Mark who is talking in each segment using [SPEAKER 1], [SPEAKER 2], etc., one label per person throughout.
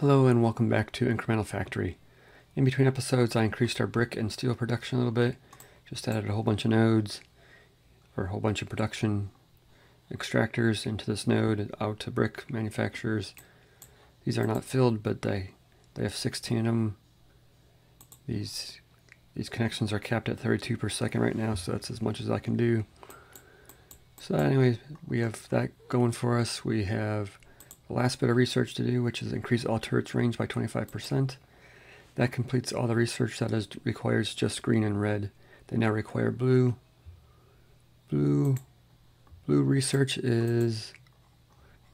[SPEAKER 1] Hello and welcome back to Incremental Factory. In between episodes I increased our brick and steel production a little bit, just added a whole bunch of nodes, or a whole bunch of production extractors into this node out to brick manufacturers. These are not filled, but they have 16 of them. These connections are capped at 32 per second right now, so that's as much as I can do. So anyway, we have that going for us. We have the last bit of research to do, which is increase all turrets range by 25%. That completes all the research that requires just green and red. They now require blue. Blue research is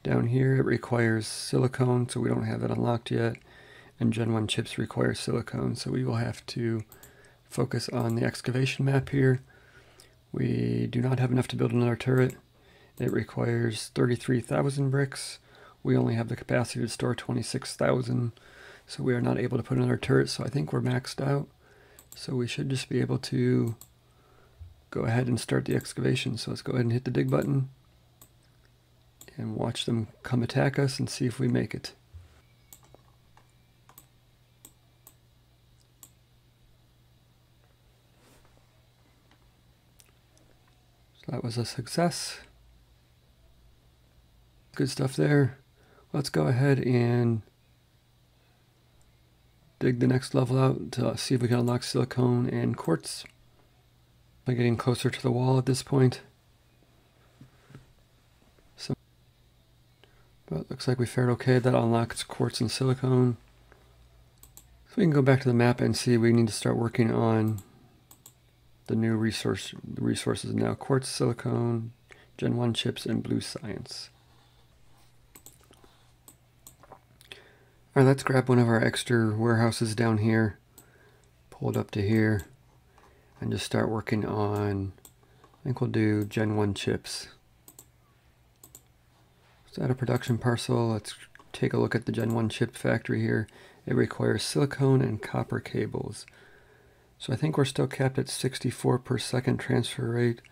[SPEAKER 1] down here. It requires silicone, so we don't have it unlocked yet. And Gen 1 chips require silicone, so we will have to focus on the excavation map here. We do not have enough to build another turret. It requires 33,000 bricks. We only have the capacity to store 26,000, so we are not able to put another turret, so I think we're maxed out. So we should just be able to go ahead and start the excavation. So let's go ahead and hit the dig button and watch them come attack us and see if we make it. So that was a success. Good stuff there. Let's go ahead and dig the next level out to see if we can unlock silicone and quartz. I'm getting closer to the wall at this point. But it looks like we fared okay. That unlocks quartz and silicone. So we can go back to the map and see we need to start working on the new resource. The resources now: quartz, silicone, Gen 1 chips, and blue science. Alright, let's grab one of our extra warehouses down here, pull it up to here, and just start working on, I think we'll do Gen 1 chips. Let's add a production parcel. Let's take a look at the Gen 1 chip factory here. It requires silicone and copper cables. So I think we're still capped at 64 per second transfer rate,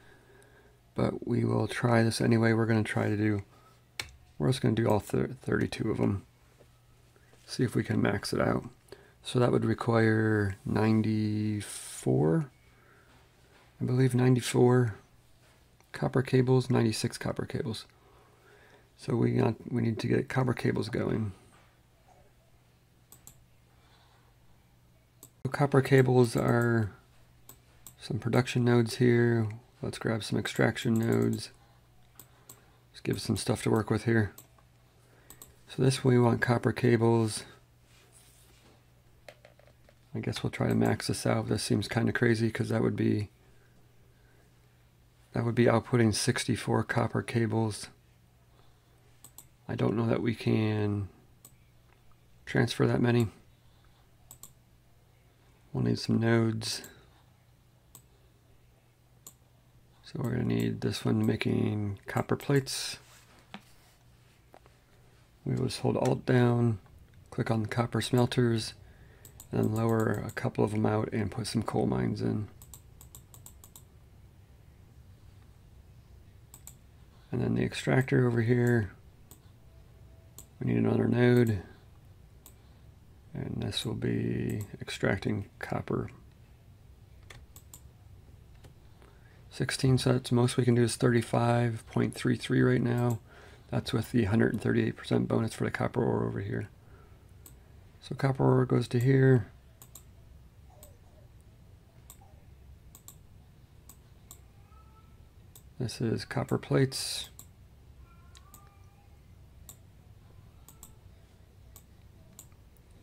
[SPEAKER 1] but we will try this anyway. We're just going to do all 32 of them. See if we can max it out. So that would require 94, I believe 94 copper cables, 96 copper cables. So we need to get copper cables going. So copper cables are some production nodes here. Let's grab some extraction nodes. Let's give us some stuff to work with here. So this way we want copper cables. I guess we'll try to max this out. This seems kind of crazy because that would be outputting 64 copper cables. I don't know that we can transfer that many. We'll need some nodes. So we're going to need this one making copper plates. We will just hold Alt down, click on the copper smelters, and then lower a couple of them out and put some coal mines in. And then the extractor over here, we need another node, and this will be extracting copper. 16, so that's most we can do is 35.33 right now. That's with the 138% bonus for the copper ore over here. So copper ore goes to here. This is copper plates.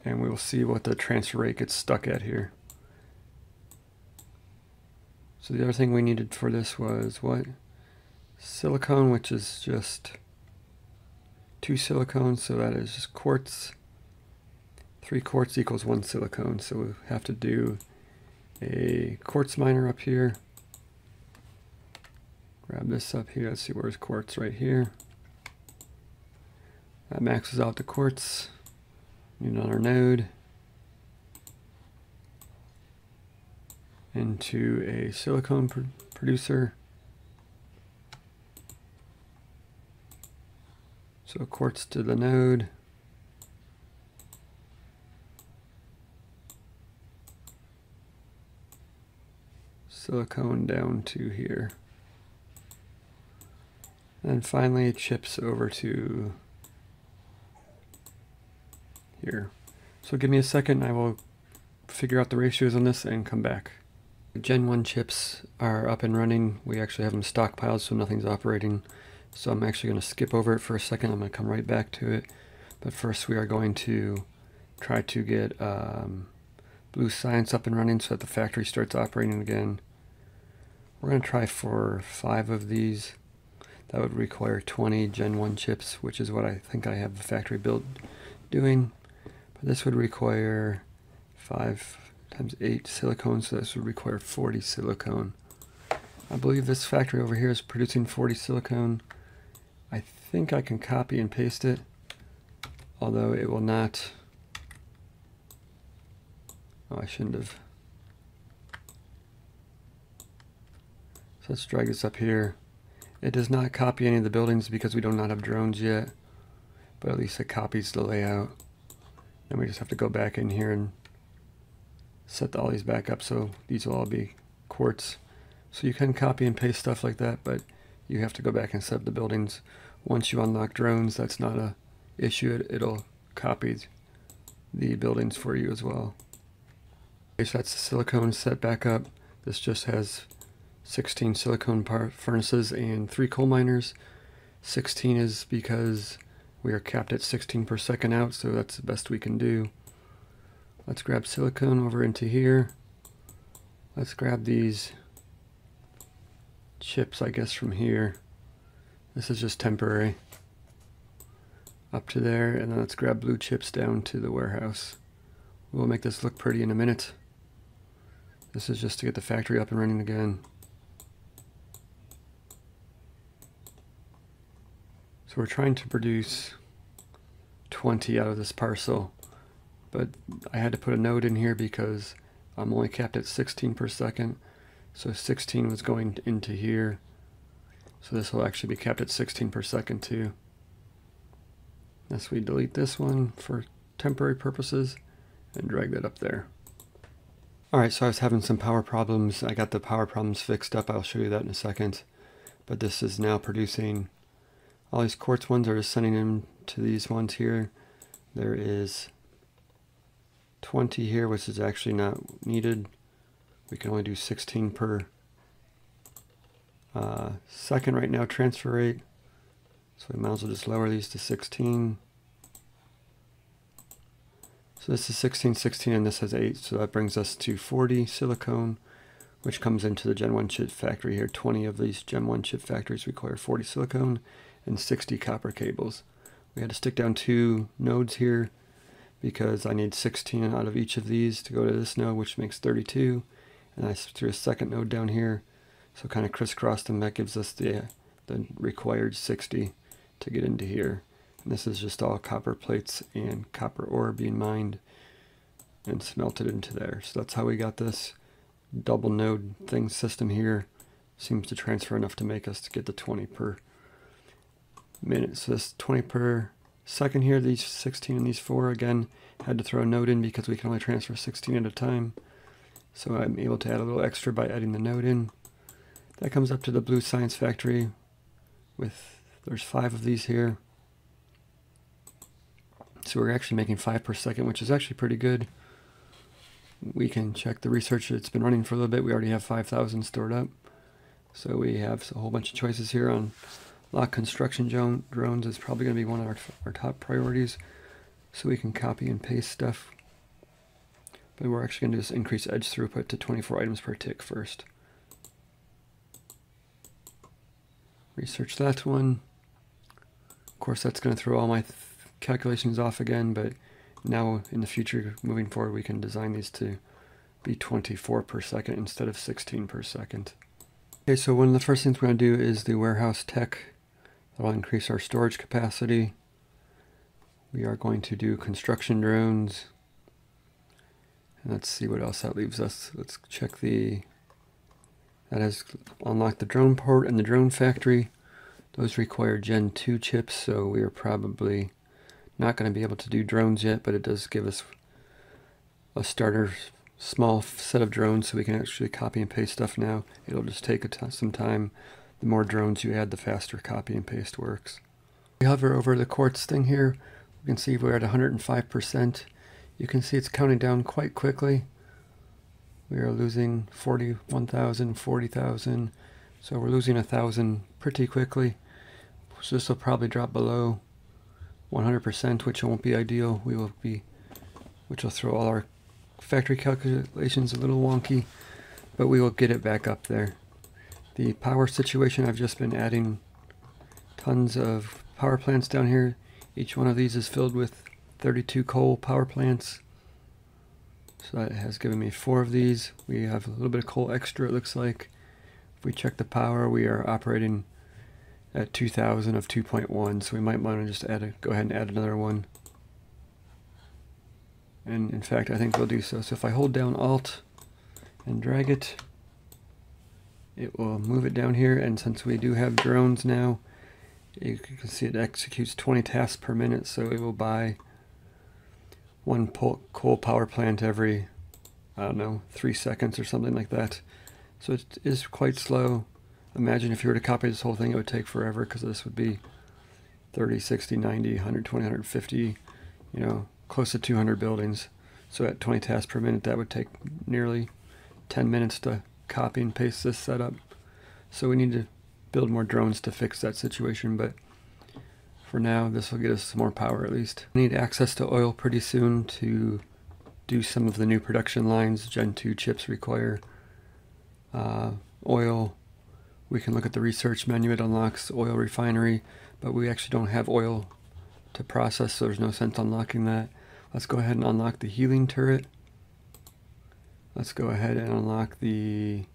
[SPEAKER 1] And we will see what the transfer rate gets stuck at here. So the other thing we needed for this was what? Silicone, which is just 2 silicone, so that is just quartz. 3 quartz equals 1 silicone, so we have to do a quartz miner up here. Grab this up here. Let's see, where's quartz? Right here. That maxes out the quartz. Need another node into a silicone producer. So quartz to the node, silicone down to here. And finally chips over to here. So give me a second, I will figure out the ratios on this and come back. Gen 1 chips are up and running. We actually have them stockpiled so nothing's operating. So I'm actually going to skip over it for a second. I'm going to come right back to it. But first we are going to try to get Blue Science up and running so that the factory starts operating again. We're going to try for 5 of these. That would require 20 Gen 1 chips, which is what I think I have the factory built doing. But this would require 5 times 8 silicone, so this would require 40 silicone. I believe this factory over here is producing 40 silicone. I think I can copy and paste it, although it will not. Oh, I shouldn't have. So let's drag this up here. It does not copy any of the buildings because we do not have drones yet, but at least it copies the layout. Then we just have to go back in here and set all these back up, so these will all be quartz. So you can copy and paste stuff like that, but you have to go back and set up the buildings. Once you unlock drones, that's not a issue. It'll copy the buildings for you as well. Okay, so that's the silicone set back up. This just has 16 silicone furnaces and 3 coal miners. 16 is because we are capped at 16 per second out, so that's the best we can do. Let's grab silicone over into here. Let's grab these chips, I guess, from here. This is just temporary. Up to there, and then let's grab blue chips down to the warehouse. We'll make this look pretty in a minute. This is just to get the factory up and running again. So we're trying to produce 20 out of this parcel, but I had to put a node in here because I'm only capped at 16 per second. So 16 was going into here. So this will actually be capped at 16 per second too. Unless we delete this one for temporary purposes and drag that up there. Alright, so I was having some power problems. I got the power problems fixed up. I'll show you that in a second. But this is now producing. All these quartz ones are just sending them to these ones here. There is 20 here, which is actually not needed. We can only do 16 per second right now, transfer rate. So we might as well just lower these to 16. So this is 16, 16, and this has 8, so that brings us to 40 silicone, which comes into the Gen 1 chip factory here. 20 of these Gen 1 chip factories require 40 silicone and 60 copper cables. We had to stick down 2 nodes here because I need 16 out of each of these to go to this node, which makes 32. And I threw a second node down here, so kind of crisscrossed them. That gives us the required 60 to get into here. And this is just all copper plates and copper ore being mined and smelted into there. So that's how we got this double node thing system here. Seems to transfer enough to make us to get the 20 per minute. So this 20 per second here, these 16 and these 4, again, had to throw a node in because we can only transfer 16 at a time. So I'm able to add a little extra by adding the node in. That comes up to the Blue Science factory there's 5 of these here. So we're actually making 5 per second, which is actually pretty good. We can check the research. It's been running for a little bit. We already have 5,000 stored up. So we have a whole bunch of choices here on lock construction drones. Is probably going to be one of our top priorities. So we can copy and paste stuff. But we're actually going to just increase edge throughput to 24 items per tick first. Research that one. Of course, that's going to throw all my calculations off again, but now in the future, moving forward, we can design these to be 24 per second instead of 16 per second. Okay, so one of the first things we're going to do is the warehouse tech. That'll increase our storage capacity. We are going to do construction drones. And let's see what else that leaves us. Let's check that has unlocked the drone port and the drone factory. Those require Gen 2 chips, so we are probably not going to be able to do drones yet, but it does give us a starter small set of drones so we can actually copy and paste stuff now. It'll just take some time. The more drones you add, the faster copy and paste works. We hover over the quartz thing here. We can see we're at 105%. You can see it's counting down quite quickly. We are losing 41,000, 40,000. So we're losing 1,000 pretty quickly. So this will probably drop below 100%, which won't be ideal. Which will throw all our factory calculations a little wonky, but we will get it back up there. The power situation, I've just been adding tons of power plants down here. Each one of these is filled with 32 coal power plants. So that has given me 4 of these. We have a little bit of coal extra, it looks like. If we check the power, we are operating at 2,000 of 2.1, so we might want to just go ahead and add another one. And in fact, I think we'll do so. So if I hold down Alt and drag it, it will move it down here. And since we do have drones now, you can see it executes 20 tasks per minute, so it will buy 1 coal power plant every, I don't know, 3 seconds or something like that. So it is quite slow. Imagine if you were to copy this whole thing, it would take forever, because this would be 30, 60, 90, 120, 150, you know, close to 200 buildings. So at 20 tasks per minute, that would take nearly 10 minutes to copy and paste this setup. So we need to build more drones to fix that situation, but for now, this will get us some more power at least. We need access to oil pretty soon to do some of the new production lines. Gen 2 chips require oil. We can look at the research menu. It unlocks oil refinery, but we actually don't have oil to process, so there's no sense unlocking that. Let's go ahead and unlock the healing turret. Let's go ahead and unlock there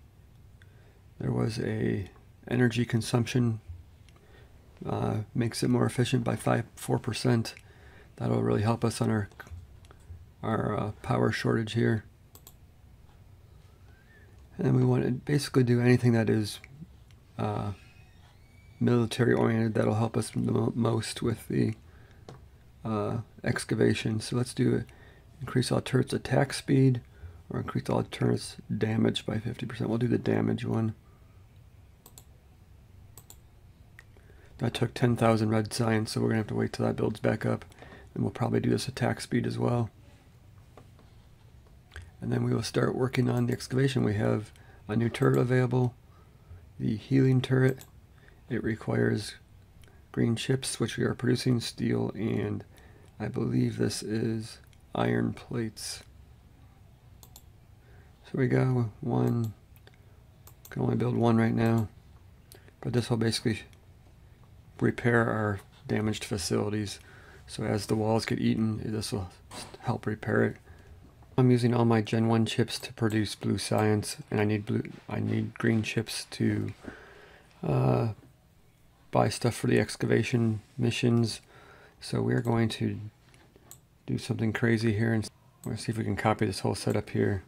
[SPEAKER 1] was a energy consumption, makes it more efficient by 4%. That'll really help us on our power shortage here. And we want to basically do anything that is military oriented. That'll help us the most with the excavation. So let's do increase all turrets attack speed, or increase all turrets damage by 50%. We'll do the damage one. That took 10,000 red science, so we're gonna have to wait till that builds back up, and we'll probably do this attack speed as well. And then we will start working on the excavation. We have a new turret available, the healing turret. It requires green chips, which we are producing, steel, and I believe this is iron plates. So we go 1, can only build 1 right now, but this will basically repair our damaged facilities. So as the walls get eaten, this will help repair it. I'm using all my Gen 1 chips to produce blue science, and I need green chips to buy stuff for the excavation missions. So we're going to do something crazy here, and we're going to see if we can copy this whole setup here.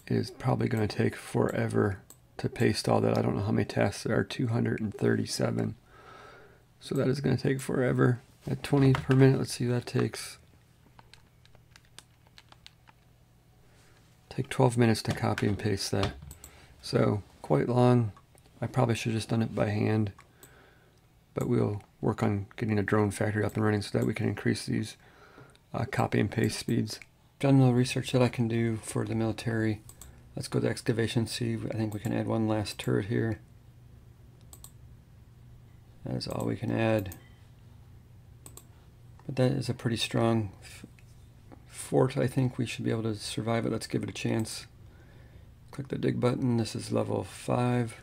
[SPEAKER 1] It is probably going to take forever to paste all that. I don't know how many tasks there are, 237. So that is going to take forever. At 20 per minute, let's see, that takes 12 minutes to copy and paste that. So quite long. I probably should have just done it by hand, but we'll work on getting a drone factory up and running so that we can increase these copy and paste speeds. Done the research that I can do for the military. Let's go to excavation, see, I think we can add 1 last turret here. That is all we can add. But that is a pretty strong fort. I think we should be able to survive it. Let's give it a chance. Click the dig button. This is level 5.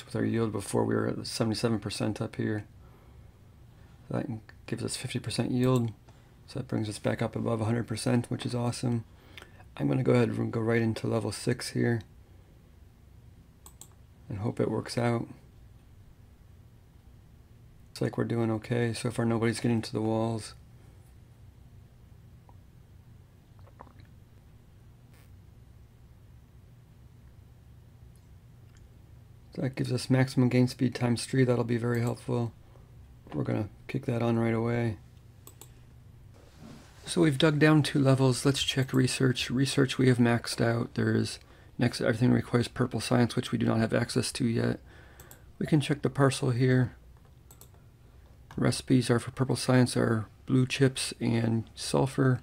[SPEAKER 1] With our yield before, we were at 77% up here. So that gives us 50% yield. So that brings us back up above 100%, which is awesome. I'm going to go ahead and go right into level 6 here and hope it works out. Looks like we're doing okay. So far nobody's getting to the walls. So that gives us maximum gain speed times 3. That'll be very helpful. We're going to kick that on right away. So we've dug down 2 levels. Let's check research. Research we have maxed out. There's next everything requires purple science, which we do not have access to yet. We can check the parcel here. Recipes are for purple science are blue chips and sulfur.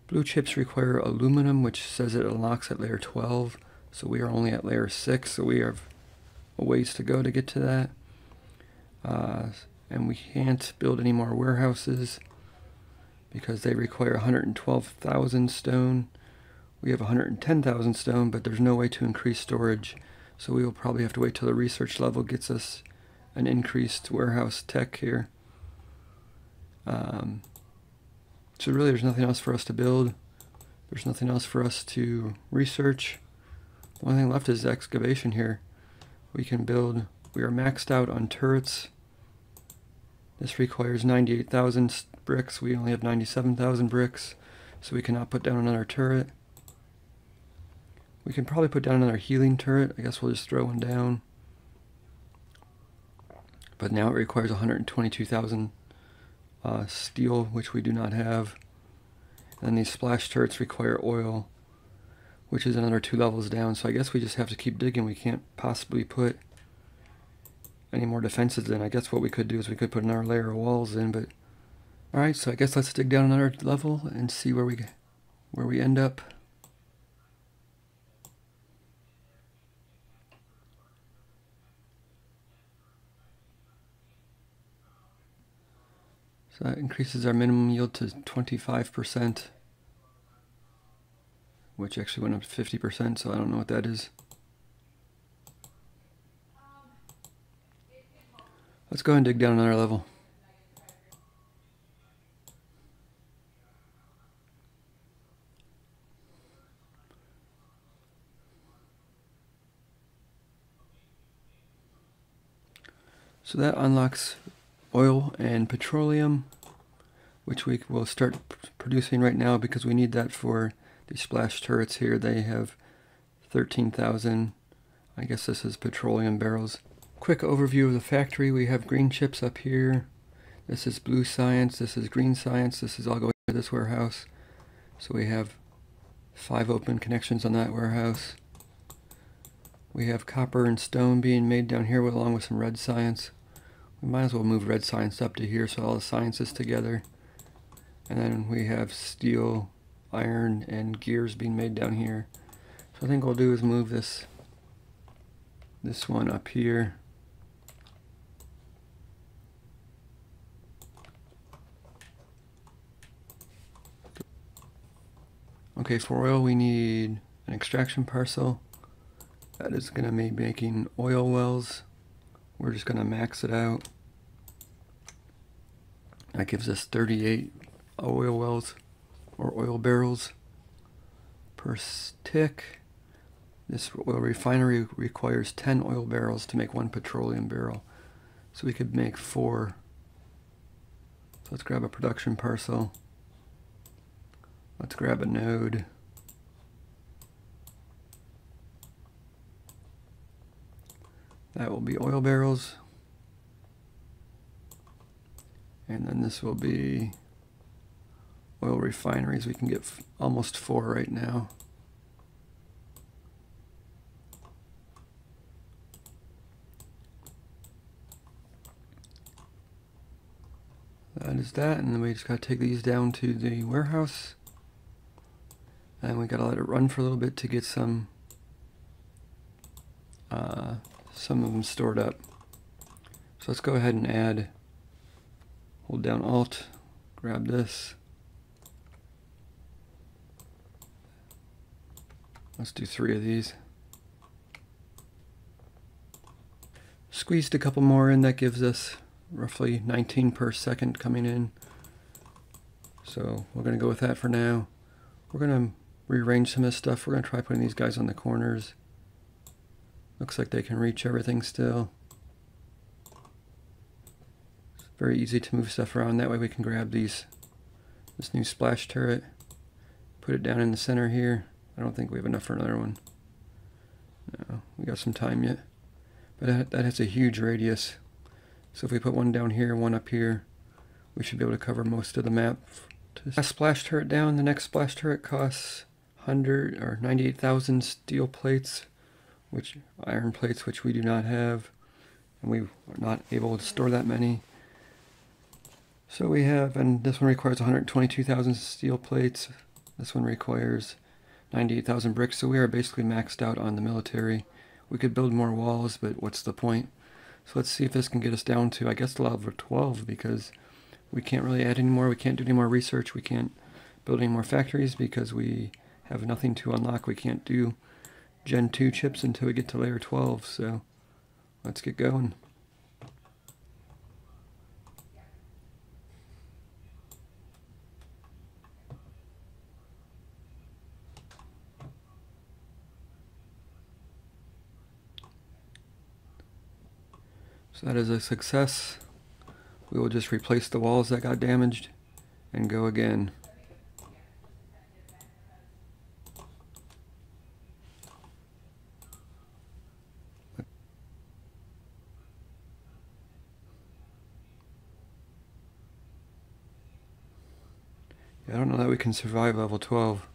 [SPEAKER 1] Blue chips require aluminum, which says it unlocks at layer 12. So we are only at layer 6, so we have a ways to go to get to that. And we can't build any more warehouses because they require 112,000 stone. We have 110,000 stone, but there's no way to increase storage. So we will probably have to wait till the research level gets us an increased warehouse tech here. So really there's nothing else for us to build. There's nothing else for us to research. The only thing left is excavation here. We can build, we are maxed out on turrets. This requires 98,000 bricks. We only have 97,000 bricks, so we cannot put down another turret. We can probably put down another healing turret. I guess we'll just throw one down. But now it requires 122,000 steel, which we do not have. And these splash turrets require oil, which is another 2 levels down. So I guess we just have to keep digging. We can't possibly put any more defenses in. I guess what we could do is we could put another layer of walls in, but alright, so I guess let's dig down another level and see where we end up. So that increases our minimum yield to 25%, which actually went up to 50%, so I don't know what that is. Let's go ahead and dig down another level. So that unlocks oil and petroleum, which we will start producing right now because we need that for the splash turrets here. They have 13,000. I guess this is petroleum barrels. Quick overview of the factory. We have green chips up here. This is blue science. This is green science. This is all going to this warehouse. So we have 5 open connections on that warehouse. We have copper and stone being made down here along with some red science. We might as well move red science up to here so all the science is together. And then we have steel, iron, and gears being made down here. So I think what we'll do is move this one up here. Okay, for oil we need an extraction parcel. That is going to be making oil wells. We're just going to max it out. That gives us 38 oil wells or oil barrels per tick. This oil refinery requires 10 oil barrels to make 1 petroleum barrel. So we could make 4. So let's grab a production parcel. Let's grab a node. That will be oil barrels. And then this will be oil refineries. We can get almost 4 right now. That is that, and then we just got to take these down to the warehouse. And we got to let it run for a little bit to get some of them stored up. So let's go ahead and add, hold down Alt, grab this. Let's do 3 of these. Squeezed a couple more in, that gives us roughly 19 per second coming in. So we're going to go with that for now. We're going to rearrange some of this stuff. We're going to try putting these guys on the corners. Looks like they can reach everything still. It's very easy to move stuff around. That way we can grab this new splash turret, put it down in the center here. I don't think we have enough for another one. No, we got some time yet. but that has a huge radius. So if we put one down here, one up here, we should be able to cover most of the map. Last splash turret down. The next splash turret costs 98,000 steel plates, iron plates, which we do not have, and we are not able to store that many. So we have, and this one requires 122,000 steel plates. This one requires 98,000 bricks. So we are basically maxed out on the military. We could build more walls, but what's the point? So let's see if this can get us down to, I guess, level 12, because we can't really add any more. We can't do any more research. We can't build any more factories because we have nothing to unlock. We can't do Gen 2 chips until we get to layer 12. So let's get going. So that is a success. We will just replace the walls that got damaged and go again. Yeah, I don't know that we can survive level 12.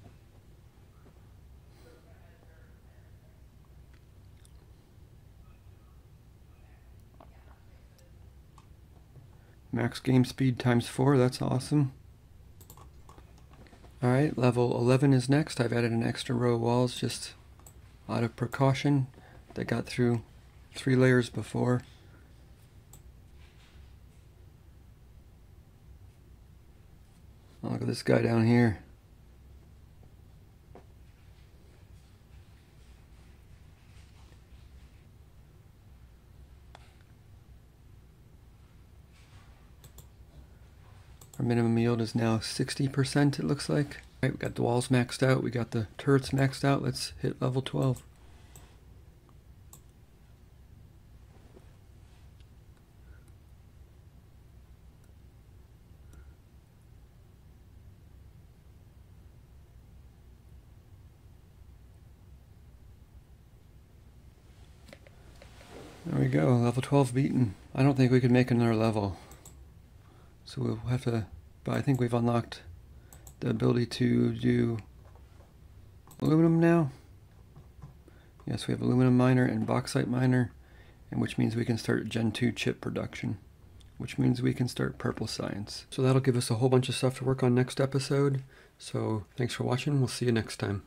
[SPEAKER 1] Max game speed times 4, that's awesome. Alright, level 11 is next. I've added an extra row of walls just out of precaution. That got through 3 layers before. Oh, look at this guy down here. Our minimum yield is now 60%, it looks like. Alright, we got the walls maxed out, we got the turrets maxed out. Let's hit level 12. There we go, level 12 beaten. I don't think we could make another level. So we'll have to, but I think we've unlocked the ability to do aluminum now. Yes, we have aluminum miner and bauxite miner, and which means we can start Gen 2 chip production, which means we can start purple science. So that'll give us a whole bunch of stuff to work on next episode. So thanks for watching, we'll see you next time.